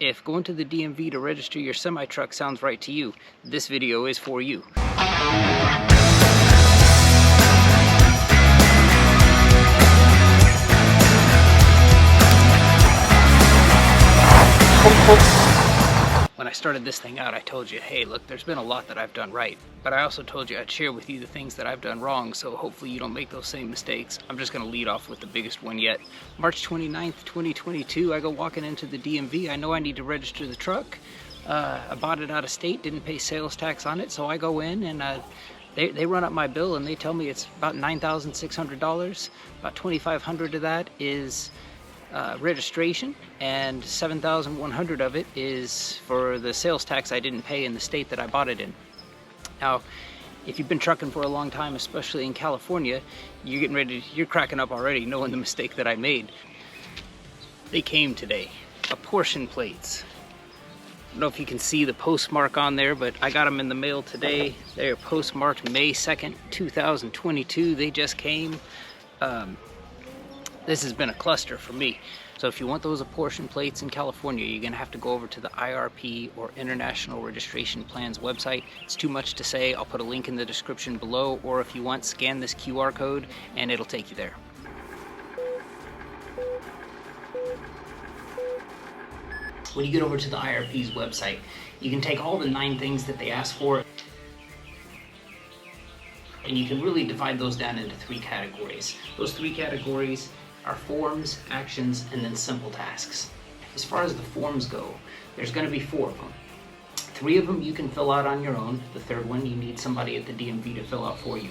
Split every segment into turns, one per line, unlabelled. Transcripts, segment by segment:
If going to the DMV to register your semi-truck sounds right to you, this video is for you. When I started this thing out, I told you, hey, look, there's been a lot that I've done right. But I also told you I'd share with you the things that I've done wrong, so hopefully you don't make those same mistakes. I'm just going to lead off with the biggest one yet. March 29th, 2022, I go walking into the DMV. I know I need to register the truck. I bought it out of state, didn't pay sales tax on it, so I go in and they run up my bill and they tell me it's about $9,600. About $2,500 of that is registration, and $7,100 of it is for the sales tax I didn't pay in the state that I bought it in. Now, if you've been trucking for a long time, especially in California, you're cracking up already knowing the mistake that I made. They came today, Apportioned plates. I don't know if you can see the postmark on there, but I got them in the mail today. They're postmarked May 2nd, 2022. They just came. This has been a cluster for me. So if you want those apportion plates in California, you're gonna have to go over to the IRP or International Registration Plans website. It's too much to say. I'll put a link in the description below, or if you want, scan this QR code and it'll take you there. When you get over to the IRP's website, you can take all the 9 things that they ask for, and you can really divide those down into 3 categories. Those 3 categories are forms, actions, and then simple tasks. As far as the forms go, there's going to be 4 of them. 3 of them you can fill out on your own. The 3rd one you need somebody at the DMV to fill out for you.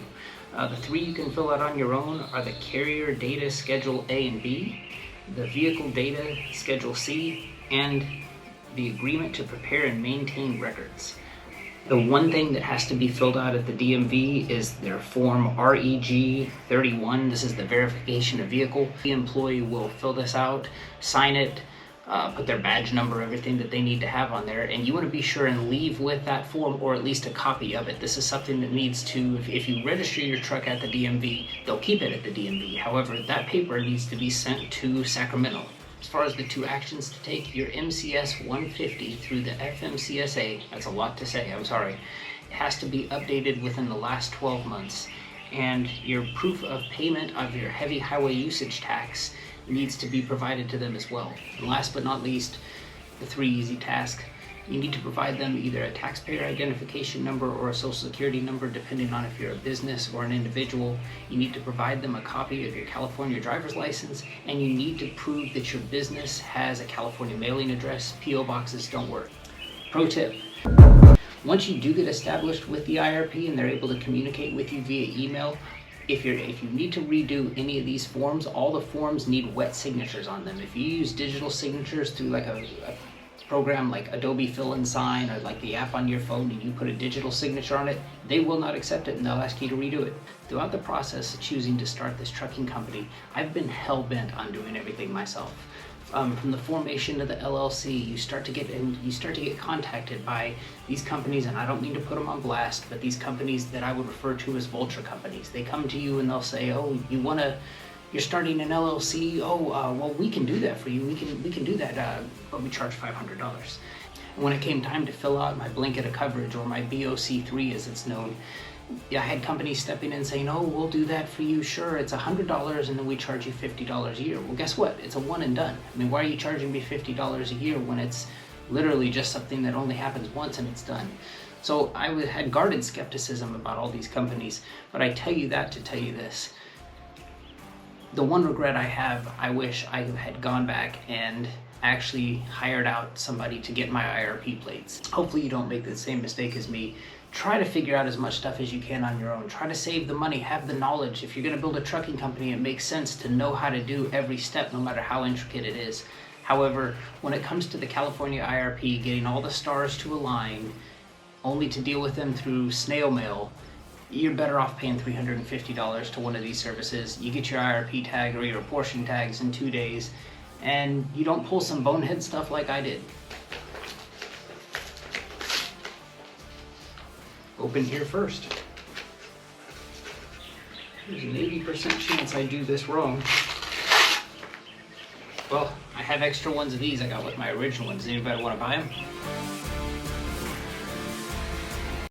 The 3 you can fill out on your own are the carrier data schedule A and B, the vehicle data schedule C, and the agreement to prepare and maintain records. The one thing that has to be filled out at the DMV is their form REG 31. This is the verification of vehicle. The employee will fill this out, sign it, put their badge number, everything that they need to have on there, and you want to be sure and leave with that form, or at least a copy of it. This is something that needs to, if you register your truck at the DMV, they'll keep it at the DMV. However, that paper needs to be sent to Sacramento. As far as the 2 actions to take, your MCS 150 through the FMCSA, that's a lot to say, I'm sorry, it has to be updated within the last 12 months. And your proof of payment of your heavy highway usage tax needs to be provided to them as well. And last but not least, the 3 easy tasks. You need to provide them either a taxpayer identification number or a social security number, depending on if you're a business or an individual. You need to provide them a copy of your California driver's license, and you need to prove that your business has a California mailing address. PO boxes don't work. Pro tip: once you do get established with the IRP and they're able to communicate with you via email, if you need to redo any of these forms, all the forms need wet signatures on them. If you use digital signatures through like a program like Adobe Fill and Sign, or like the app on your phone, and you put a digital signature on it, they will not accept it and they'll ask you to redo it. Throughout the process of choosing to start this trucking company, I've been hell-bent on doing everything myself. From the formation of the LLC, you start to get contacted by these companies, and I don't mean to put them on blast, but these companies that I would refer to as vulture companies. They come to you and they'll say, oh, you're starting an LLC. Well, we can do that for you. We can do that, but we charge $500. And when it came time to fill out my blanket of coverage, or my BOC3 as it's known, I had companies stepping in saying, oh, we'll do that for you. Sure, it's $100, and then we charge you $50 a year. Well, guess what? It's a one and done. I mean, why are you charging me $50 a year when it's literally just something that only happens once and it's done? So I had guarded skepticism about all these companies, but I tell you that to tell you this. The one regret I have, I wish I had gone back and actually hired out somebody to get my IRP plates. Hopefully you don't make the same mistake as me. Try to figure out as much stuff as you can on your own. Try to save the money, have the knowledge. If you're gonna build a trucking company, it makes sense to know how to do every step, no matter how intricate it is. However, when it comes to the California IRP, getting all the stars to align, only to deal with them through snail mail, you're better off paying $350 to one of these services. You get your IRP tag or your apportion tags in 2 days, and you don't pull some bonehead stuff like I did. Open here first. There's an 80% chance I do this wrong. Well, I I have extra ones of these I got with my original ones. Anybody want to buy them?